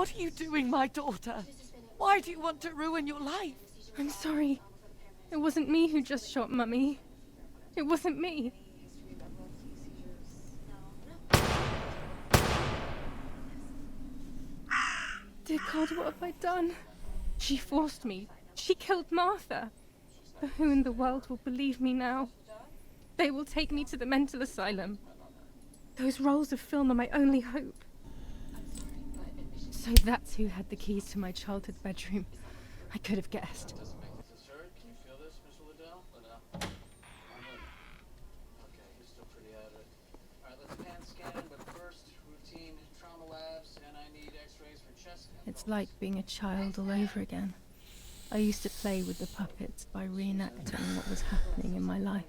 What are you doing, my daughter? Why do you want to ruin your life? I'm sorry. It wasn't me who just shot Mummy. It wasn't me. Dear God, what have I done? She forced me. She killed Martha. But who in the world will believe me now? They will take me to the mental asylum. Those rolls of film are my only hope. So that's who had the keys to my childhood bedroom. I could have guessed. Sir, can you feel this, Mr. Liddell? No. Okay, you're still pretty out of it. All right, let's pan scan, but first, routine trauma labs, and I need x-rays for chest. It's like being a child all over again. I used to play with the puppets by reenacting what was happening in my life.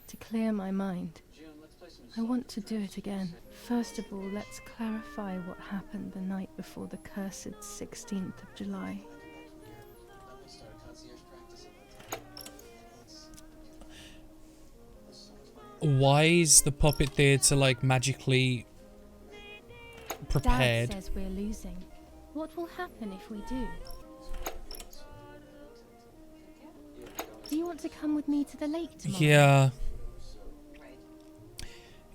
To clear my mind, I want to do it again. First of all, let's clarify what happened the night before the cursed 16th of July. Why is the puppet there to, like, magically prepared? Dad says we're losing. What will happen if we do? Do you want to come with me to the lake tomorrow?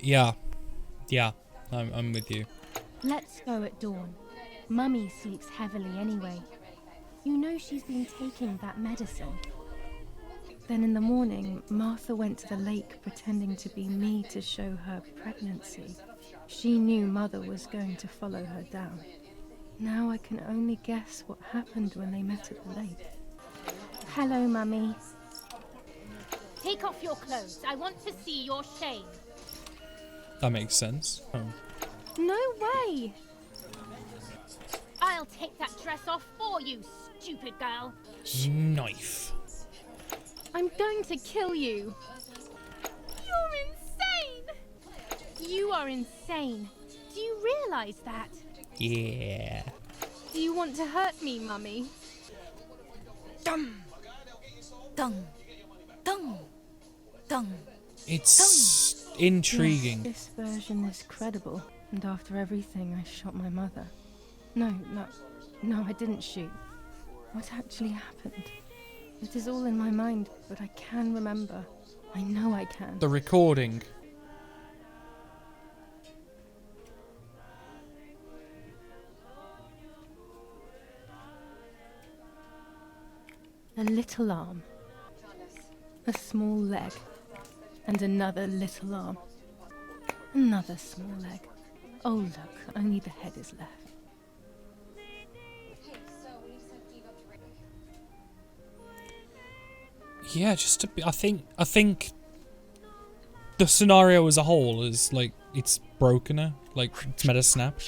Yeah, I'm with you. Let's go at dawn. Mummy sleeps heavily anyway. You know she's been taking that medicine. Then in the morning, Martha went to the lake pretending to be me to show her pregnancy. She knew Mother was going to follow her down. Now I can only guess what happened when they met at the lake. Hello, Mummy. Take off your clothes. I want to see your shame. That makes sense. Oh. No way! I'll take that dress off for you, stupid girl. Knife. I'm going to kill you. You're insane! You are insane. Do you realize that? Yeah. Do you want to hurt me, Mummy? Dum! Dung! Dung! Dung! It's intriguing. Yes, this version is credible. And after everything, I shot my mother. No, I didn't shoot. What actually happened? It is all in my mind, but I can remember. I know I can. The recording. A little arm. A small leg. And another little arm. Another small leg. Oh look, only the head is left. Yeah, just to be, I think the scenario as a whole is like it's broken her, like it's made a snap.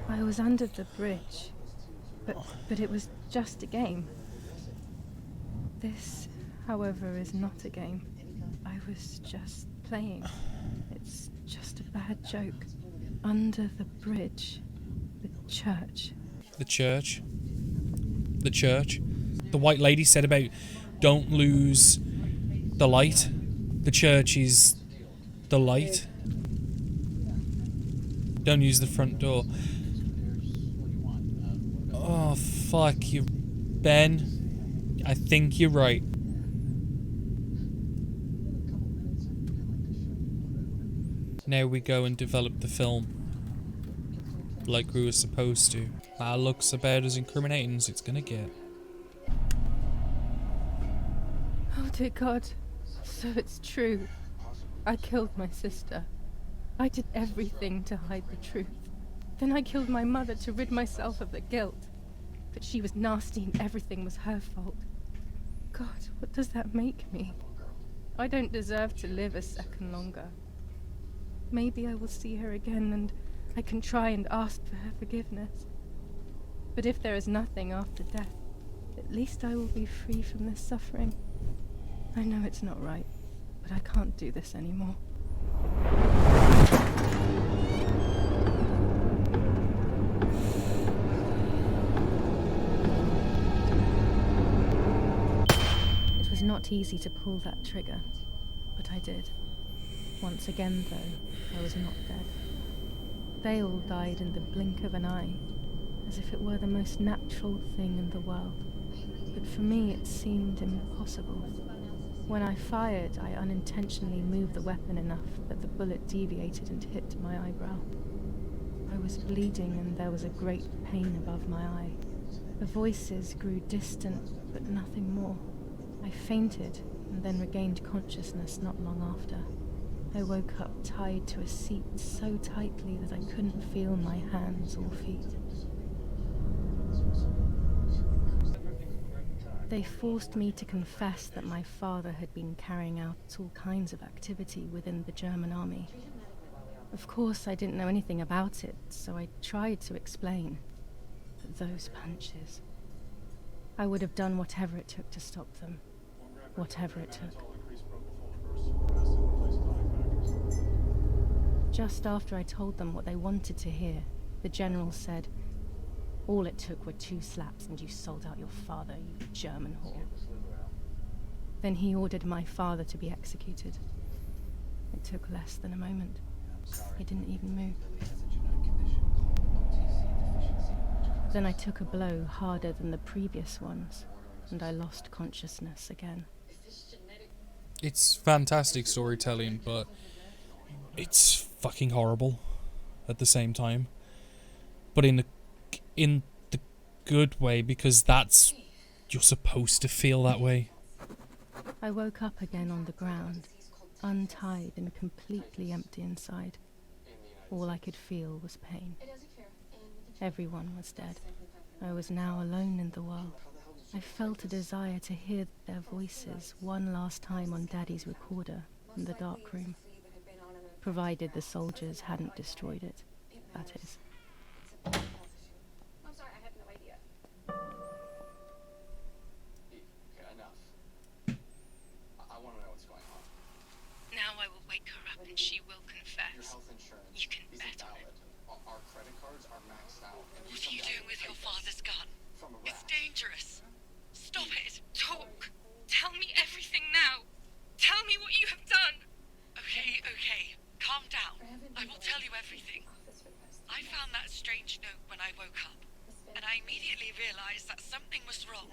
I was under the bridge, but it was just a game. This, however, is not a game. I was just playing. It's just a bad joke. Under the bridge, the church. The church. The church. The white lady said about don't lose the light. The church is the light. Don't use the front door. Oh, fuck you, Ben. I think you're right. Now we go and develop the film. Like we were supposed to. That looks about as incriminating as it's gonna get. Oh dear God. So it's true. I killed my sister. I did everything to hide the truth. Then I killed my mother to rid myself of the guilt. But she was nasty and everything was her fault. God, what does that make me? I don't deserve to live a second longer. Maybe I will see her again and I can try and ask for her forgiveness. But if there is nothing after death, at least I will be free from this suffering. I know it's not right, but I can't do this anymore. It was not easy to pull that trigger, but I did. Once again, though, I was not dead. They all died in the blink of an eye, as if it were the most natural thing in the world. But for me, it seemed impossible. When I fired, I unintentionally moved the weapon enough that the bullet deviated and hit my eyebrow. I was bleeding and there was a great pain above my eye. The voices grew distant, but nothing more. I fainted and then regained consciousness not long after. I woke up tied to a seat so tightly that I couldn't feel my hands or feet. They forced me to confess that my father had been carrying out all kinds of activity within the German army. Of course, I didn't know anything about it, so I tried to explain. But those punches... I would have done whatever it took to stop them. Whatever it took. Just after I told them what they wanted to hear, the general said, "All it took were 2 slaps and you sold out your father, you German whore." Then he ordered my father to be executed. It took less than a moment. He didn't even move. Then I took a blow harder than the previous ones, and I lost consciousness again. It's fantastic storytelling, but it's fucking horrible at the same time. But in the good way, because that's... you're supposed to feel that way. I woke up again on the ground, untied and completely empty inside. All I could feel was pain. Everyone was dead. I was now alone in the world. I felt a desire to hear their voices one last time on Daddy's recorder in the dark room. Provided the soldiers hadn't destroyed it, that is. I'm sorry, I have no idea. Okay, enough. I want to know what's going on. Now I will wake her up and she will Your confess. health insurance You can isn't bet on valid. Our credit cards are maxed out. And What are you doing with your father's gun? From a It's rat. dangerous. Stop it. Talk. Tell me everything now. Tell me what you have done. Okay, okay. Calm down. I will tell you everything. I found that strange note when I woke up, and I immediately realized that something was wrong.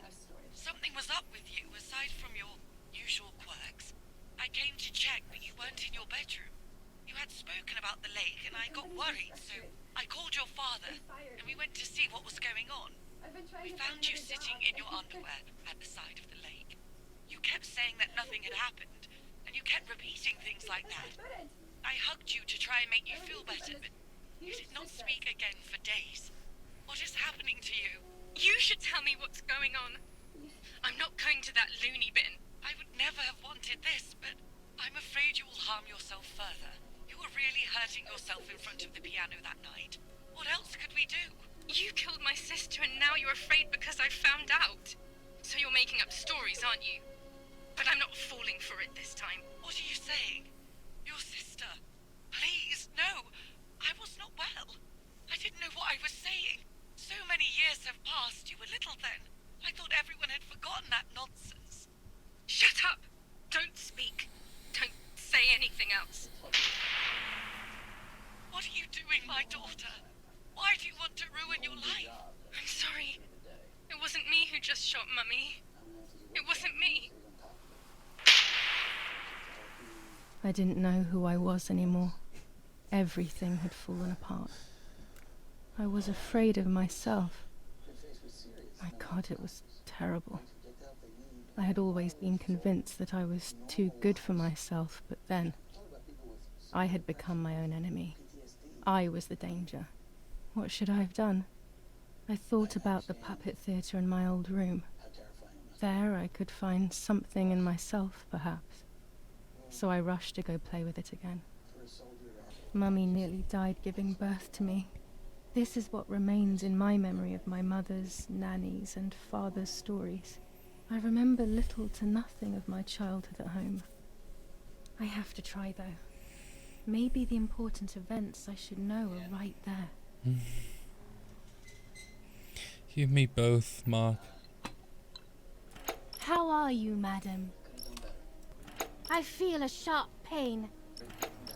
Something was up with you, aside from your usual quirks. I came to check, but you weren't in your bedroom. You had spoken about the lake, and I got worried, so I called your father, and we went to see what was going on. We found you sitting in your underwear at the side of the lake. You kept saying that nothing had happened, and you kept repeating things like that. I hugged you to try and make you feel better, but you did not speak again for days. What is happening to you? You should tell me what's going on. I'm not going to that loony bin. I would never have wanted this, but I'm afraid you will harm yourself further. You were really hurting yourself in front of the piano that night. What else could we do? You killed my sister and now you're afraid because I found out. So you're making up stories, aren't you? But I'm not falling for it this time. What are you saying? Your sister. Please, no. I was not well. I didn't know what I was saying. So many years have passed. You were little then. I thought everyone had forgotten that nonsense. Shut up. Don't speak. Don't say anything else. What are you doing, my daughter? Why do you want to ruin your life? I'm sorry. It wasn't me who just shot Mummy. It wasn't me. I didn't know who I was anymore. Everything had fallen apart. I was afraid of myself. My God, it was terrible. I had always been convinced that I was too good for myself, but then I had become my own enemy. I was the danger. What should I have done? I thought about the puppet theatre in my old room. There I could find something in myself, perhaps. So I rushed to go play with it again. Mummy nearly died giving birth to me. This is what remains in my memory of my mother's, nanny's, and father's stories. I remember little to nothing of my childhood at home. I have to try, though. Maybe the important events I should know are right there. You and me both, Mark. How are you, madam? I feel a sharp pain.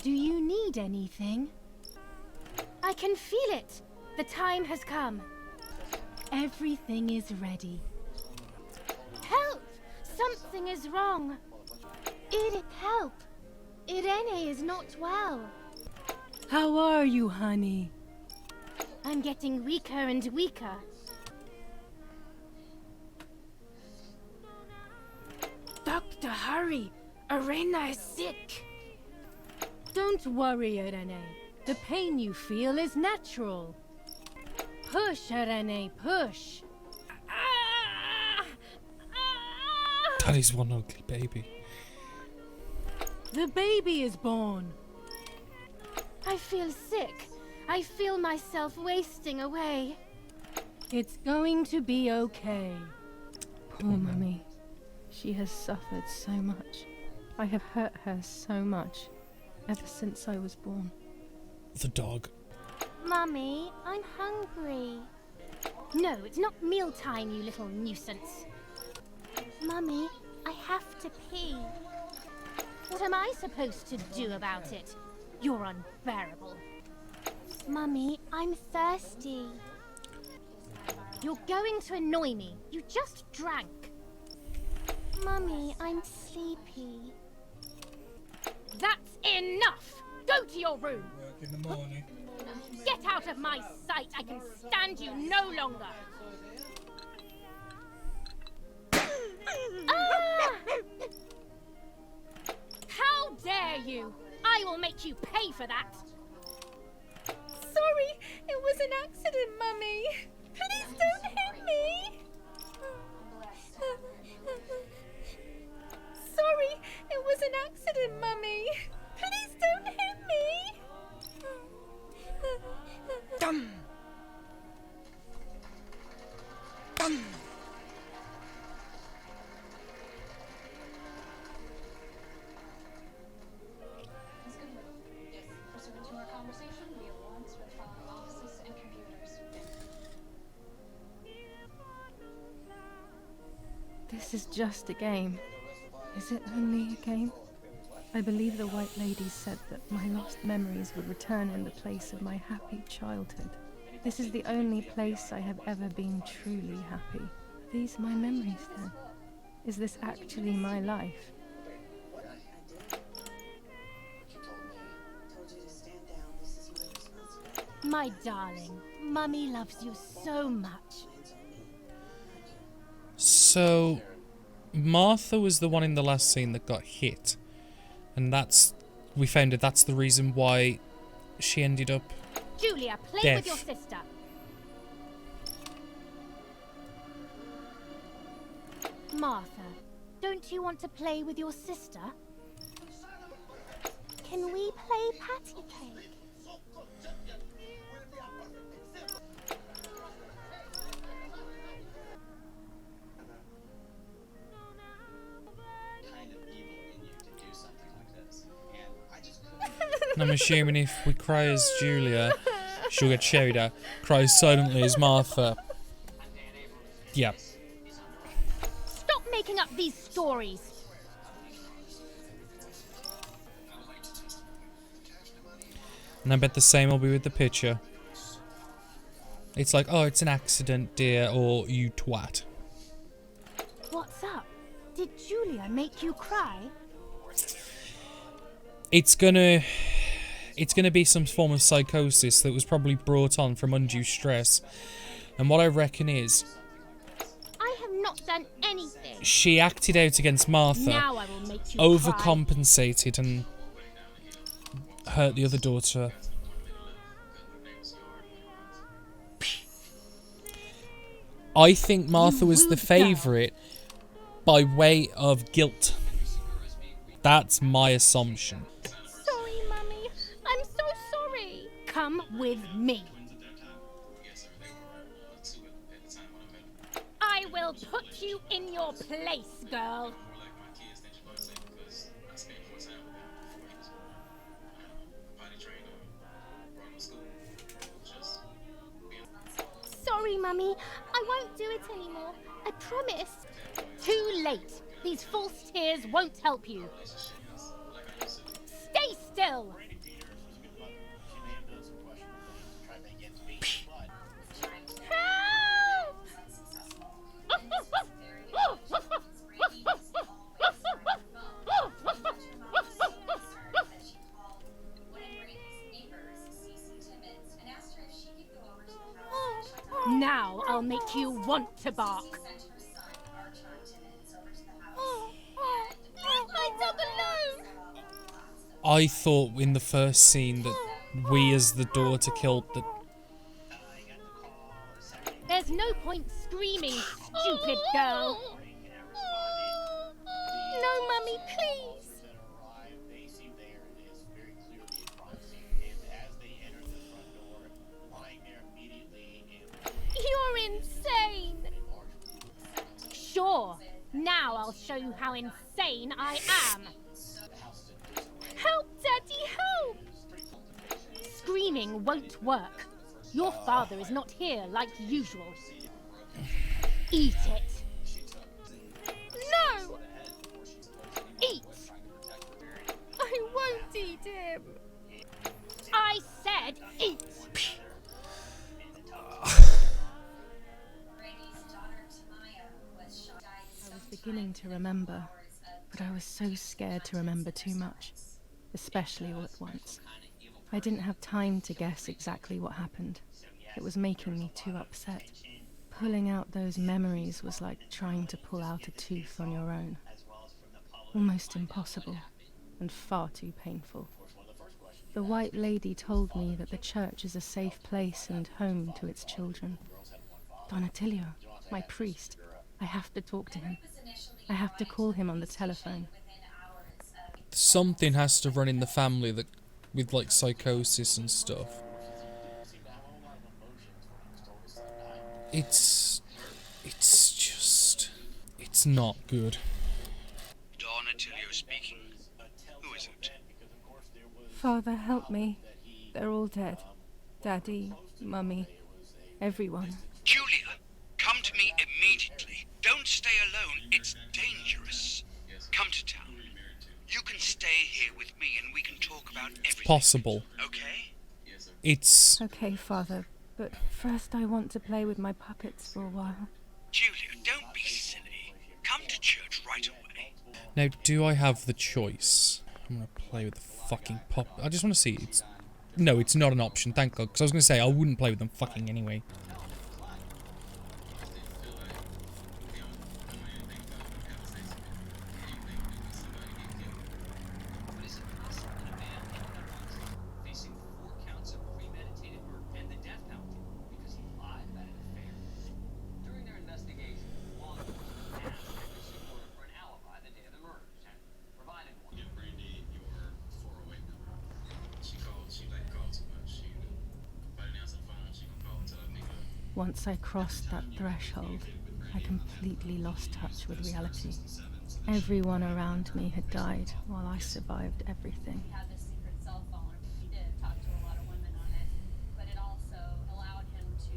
Do you need anything? I can feel it. The time has come. Everything is ready. Help! Something is wrong. It help. Irene is not well. How are you, honey? I'm getting weaker and weaker. Doctor, hurry! Irene is sick! Don't worry, Irene. The pain you feel is natural. Push, Irene, push! That is one ugly baby. The baby is born. I feel sick. I feel myself wasting away. It's going to be okay. Poor Mummy. She has suffered so much. I have hurt her so much, ever since I was born. The dog. Mummy, I'm hungry. No, it's not mealtime, you little nuisance. Mummy, I have to pee. What am I supposed to do about it? You're unbearable. Mummy, I'm thirsty. You're going to annoy me. You just drank. Mummy, I'm sleepy. That's enough! Go to your room! Work in the morning. Get out of my sight! I can stand you no longer! Ah! How dare you! I will make you pay for that! Sorry, it was an accident, Mummy. Please don't hit me. Sorry, it was an accident, Mummy. Please don't hit me. Dum. Dum. Pursuant to our conversation, we are warrants for the following offices and computers. This is just a game. Is it only a game? I believe the White Lady said that my lost memories would return in the place of my happy childhood. This is the only place I have ever been truly happy. Are these my memories then? Is this actually my life? My darling, Mummy loves you so much. So, Martha was the one in the last scene that got hit. And we found out that's the reason why she ended up Julia, play deaf. with your sister. Martha, don't you want to play with your sister? Can we play patty cake? And I'm assuming if we cry as Julia, she'll get Sherida. Cries silently as Martha. Yeah. Stop making up these stories. And I bet the same will be with the picture. It's like, oh, it's an accident, dear, or you twat. What's up? Did Julia make you cry? It's gonna be some form of psychosis that was probably brought on from undue stress. And what I reckon is, I have not done anything. she acted out against Martha, Now I will make you overcompensated and hurt the other daughter. I think Martha was the favourite by way of guilt. That's my assumption. Sorry, Mummy. I'm so sorry. Come with me. I will put you in your place, girl. sorry, Mummy. I won't do it anymore. I promise. Too late. These false tears won't help you. Stay still. Now I'll make you want to bark. I dug alone. I thought in the first scene that we as the daughter killed the... There's no point screaming, stupid girl. No, Mummy, please. You're insane. Sure. Now I'll show you how insane I am. Help, Daddy, help! Screaming won't work. Your father is not here like usual. Eat it. No! Eat! I won't eat him. I said eat! I was beginning to remember, but I was so scared to remember too much, especially all at once. I didn't have time to guess exactly what happened. It was making me too upset. Pulling out those memories was like trying to pull out a tooth on your own. Almost impossible, and far too painful. The White Lady told me that the church is a safe place and home to its children. Don Attilio, my priest, I have to talk to him. I have to call him on the telephone. Something has to run in the family that, with like psychosis and stuff. It's just... It's not good. Don Attilio speaking. Who is it? Father, help me. They're all dead. Daddy, Mummy, everyone. Julia, come to me immediately. Don't stay alone. It's dangerous. Come to town. You can stay here with me and we can talk about everything. Possible. Okay? It's... Okay, Father, but first I want to play with my puppets for a while. Julia, don't be silly. Come to church right away. Now, do I have the choice? I'm gonna play with the fucking pup. I just want to see. It's... No, it's not an option, thank God, because I was gonna say I wouldn't play with them fucking anyway. Facing 4 counts of premeditated murder and the death penalty because he lied about an affair. During their investigation, law enforcement asked if she ordered for an alibi the day of the murders and provided one. Give Brandy your 408 number. She called too much. If I didn't answer the phone, she gonna call until I pick up. Once I crossed that threshold, I completely lost touch with reality. Everyone around me had died, while I survived everything. He had this secret cell phone. He did talk to a lot of women on it, but it also allowed him to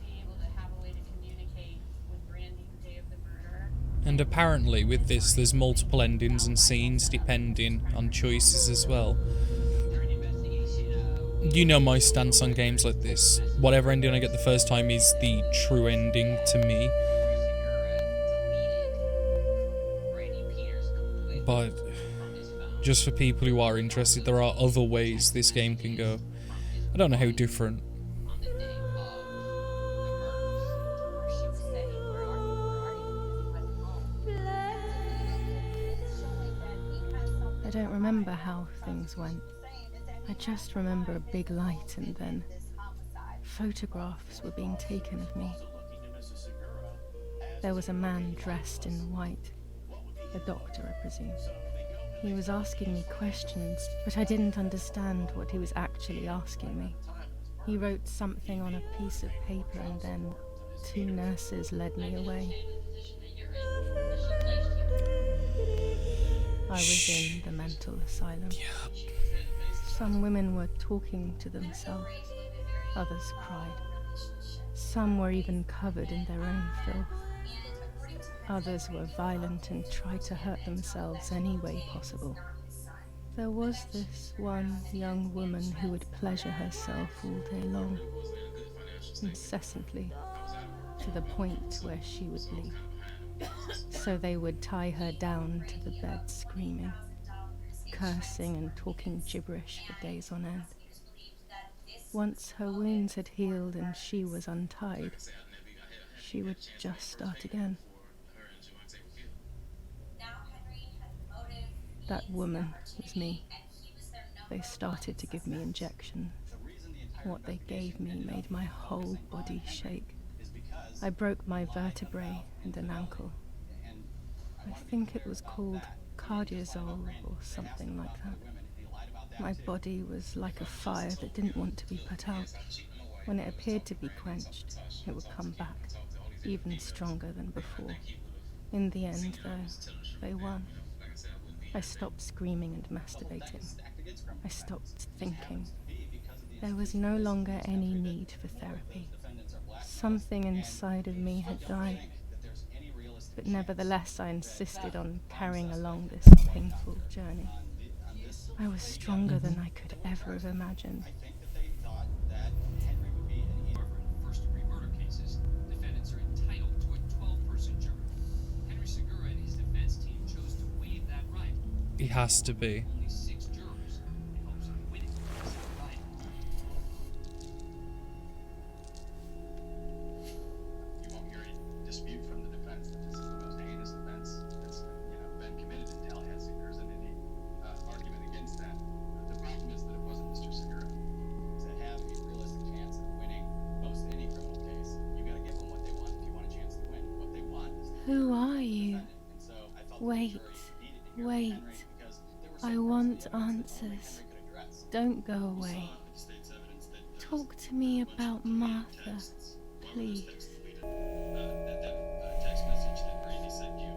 be able to have a way to communicate with Brandy the day of the murder. And apparently with this there's multiple endings and scenes depending on choices as well. During the investigation, You know my stance on games like this. Whatever ending I get the first time is the true ending to me. But just for people who are interested, there are other ways this game can go. I don't know how different. I don't remember how things went. I just remember a big light and then photographs were being taken of me. There was a man dressed in white. A doctor, I presume. He was asking me questions, but I didn't understand what he was actually asking me. He wrote something on a piece of paper and then 2 nurses led me away. I was in the mental asylum. Some women were talking to themselves. Others cried. Some were even covered in their own filth. Others were violent and tried to hurt themselves any way possible. There was this one young woman who would pleasure herself all day long, incessantly, to the point where she would bleed. So they would tie her down to the bed screaming, cursing and talking gibberish for days on end. Once her wounds had healed and she was untied, she would just start again. That woman was me. They started to give me injections. What they gave me made my whole body shake. I broke my vertebrae and an ankle. I think it was called cardiazol or something like that. My body was like a fire that didn't want to be put out. When it appeared to be quenched, it would come back, even stronger than before. In the end, though, they won. I stopped screaming and masturbating. I stopped thinking. There was no longer any need for therapy. Something inside of me had died. But nevertheless, I insisted on carrying along this painful journey. I was stronger than I could ever have imagined. First-degree murder cases, defendants are entitled to a 12-person jury. Henry Segura and his defense team chose to waive that right. He has to be. Only 6 jurors in hopes of winning this right. You won't hear any dispute from the defense that this is the most heinous offense that's been committed in Tallahassee. There isn't any argument against that. The problem is that it wasn't Mr. Segura. To have a realistic chance of winning most any criminal case, you got to give them what they want if you want a chance to win. What they want is Who are you? and so I felt Wait, wait. I want answers. Don't go away. Talk to me about Martha, please. that text message that Brandy sent you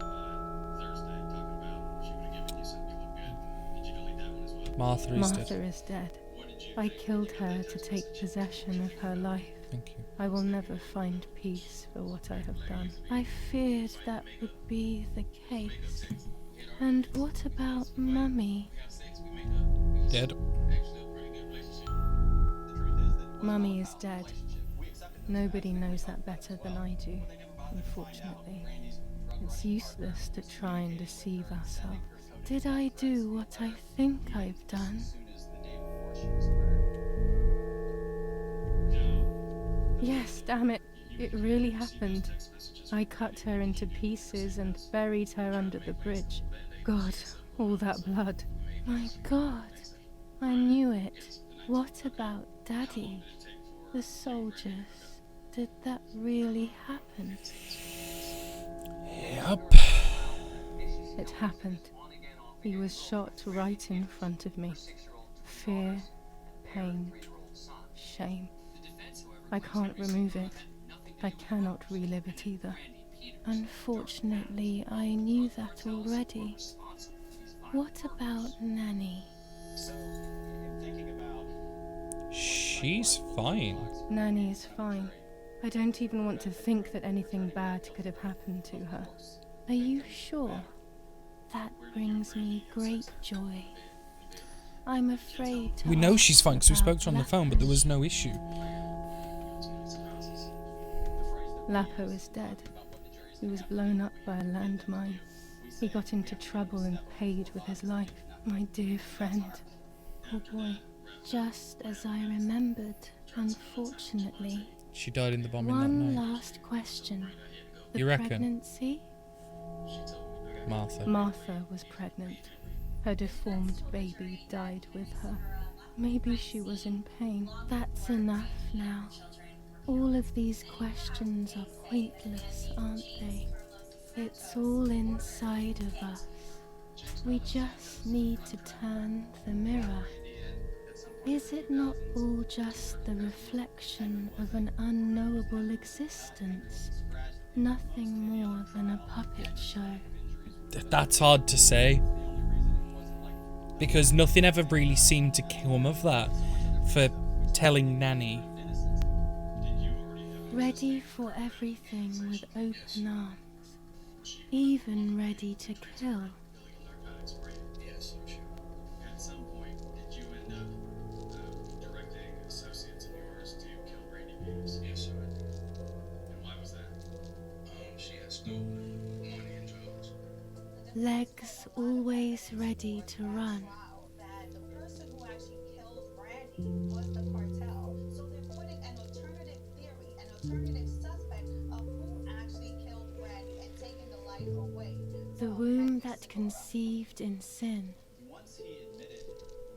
Thursday talking about she would have given you something to look good. Did you delete that one as well? Martha is Martha dead. is dead. I killed her to take possession of her life. Thank you. I will never find peace for what I have done. I feared that would be the case. And what about Mummy? Dead. Mummy is dead. Nobody knows that better than I do, unfortunately. It's useless to try and deceive ourselves. Did I do what I think I've done? Yes, damn it. It really happened. I cut her into pieces and buried her under the bridge. God, all that blood. My God, I knew it. What about Daddy? The soldiers? Did that really happen? Yep. It happened. He was shot right in front of me. Fear, pain, shame. I can't remove it. I cannot relive it either. Unfortunately, I knew that already. What about Nanny? She's fine. Nanny is fine. I don't even want to think that anything bad could have happened to her. Are you sure? That brings me great joy. I'm afraid to We know ask she's fine because we spoke to her on the about phone, but there was no issue. Lapo is dead. He was blown up by a landmine. He got into trouble and paid with his life. My dear friend. Oh boy. Just as I remembered, unfortunately. She died in the bombing that One night. last question. The You reckon? pregnancy? Martha. Martha was pregnant. Her deformed baby died with her. Maybe she was in pain. That's enough now. All of these questions are pointless, aren't they? It's all inside of us. We just need to turn the mirror. Is it not all just the reflection of an unknowable existence? Nothing more than a puppet show. That's hard to say. Because nothing ever really seemed to come of that for telling Nanny ready for everything with open arms, even ready to kill. Illegal narcotics brain. Yes, I'm sure. At some point, did you end up directing associates of yours to kill Brandy Beavis? Yes, sir. And why was that? She had stolen money and drugs. Legs always ready to run. That the person who actually killed Brandy was the cartel. So they're putting an alternative theory, an alternative suspect of who actually killed Brandy and taking the life away. The womb that conceived in sin. Once he admitted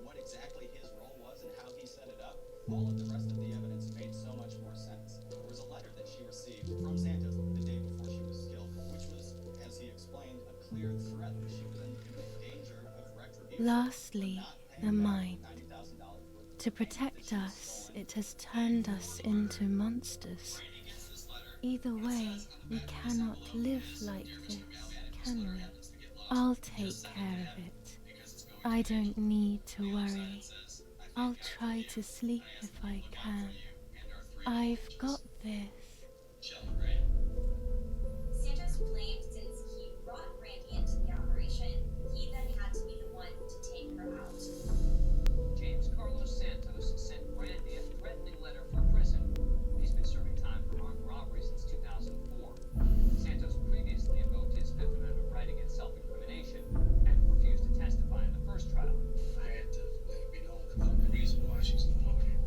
what exactly his role was and how he set it up, all of the rest of the evidence made so much more sense. There was a letter that she received from Santos the day before she was killed, which was, as he explained, a clear threat that she was in danger of retribution. Lastly, the mind. To protect us, it has turned us into monsters. Either way, we cannot live like this, can we? I'll take care of it. I don't need to worry. I'll try to sleep if I can. I've got this. Santos claimed since he brought Brandy into the operation, he then had to be the one to take her out. James Carlos Santos sent Brandy a threatening letter from prison. He's been serving time for armed robbery since 2004. Santos previously invoked his Fifth Amendment right against self-incrimination and refused to testify in the first trial. I had to let it be known about the reason why she's no longer here.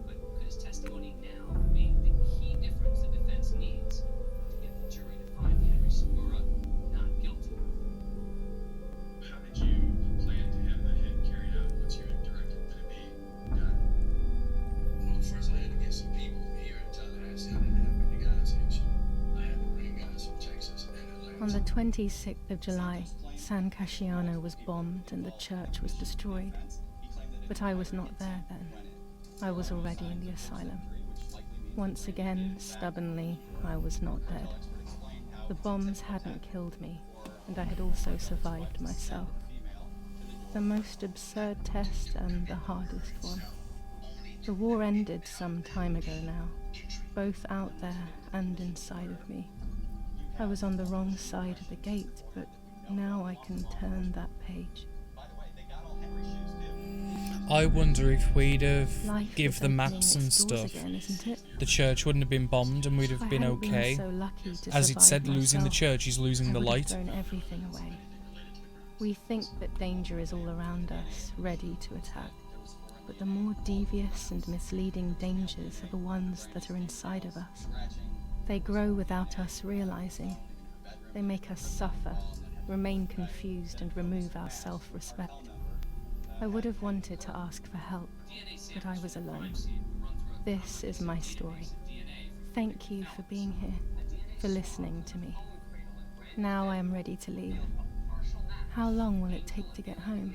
But could his testimony now be the key difference the defense needs to get the jury to find Henry Segura not guilty? How did you plan to have the hit carried out once you had directed that it be done? Well, first I had to get some people here in Tallahassee. I didn't have many guys here, so I had to bring guys from Texas and Atlanta. On the 26th of July, San Casciano was bombed and the church was destroyed. But I was not there then. I was already in the asylum. Once again, stubbornly, I was not dead. The bombs hadn't killed me, and I had also survived myself. The most absurd test and the hardest one. The war ended some time ago now, both out there and inside of me. I was on the wrong side of the gate, but now I can turn that page. I wonder if we'd have Life give is the opening maps and its doors stuff, again, isn't it? the church wouldn't have been bombed and we'd If have I been hadn't okay. so lucky to As it said, survive losing the myself, church is losing I the would have light. thrown everything away. We think that danger is all around us, ready to attack. But the more devious and misleading dangers are the ones that are inside of us. They grow without us realizing. They make us suffer, remain confused, and remove our self-respect. I would have wanted to ask for help, but I was alone. This is my story. Thank you for being here, for listening to me. Now I am ready to leave. How long will it take to get home?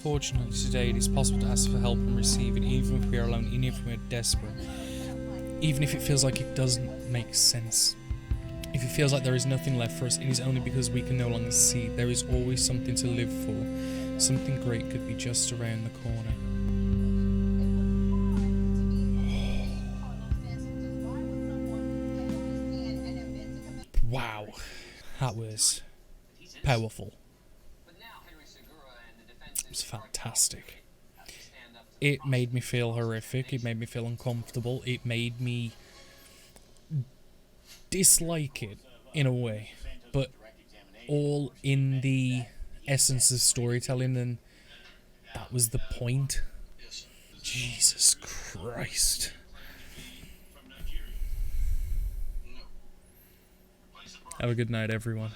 Fortunately today it is possible to ask for help and receive it even if we are alone, even if we are desperate. Even if it feels like it doesn't make sense. If it feels like there is nothing left for us, it is only because we can no longer see. There is always something to live for. Something great could be just around the corner. Wow, that was powerful. It was fantastic. It made me feel horrific, it made me feel uncomfortable, it made me dislike it in a way, but all in the essence of storytelling, and that was the point. Jesus Christ. Have a good night, everyone.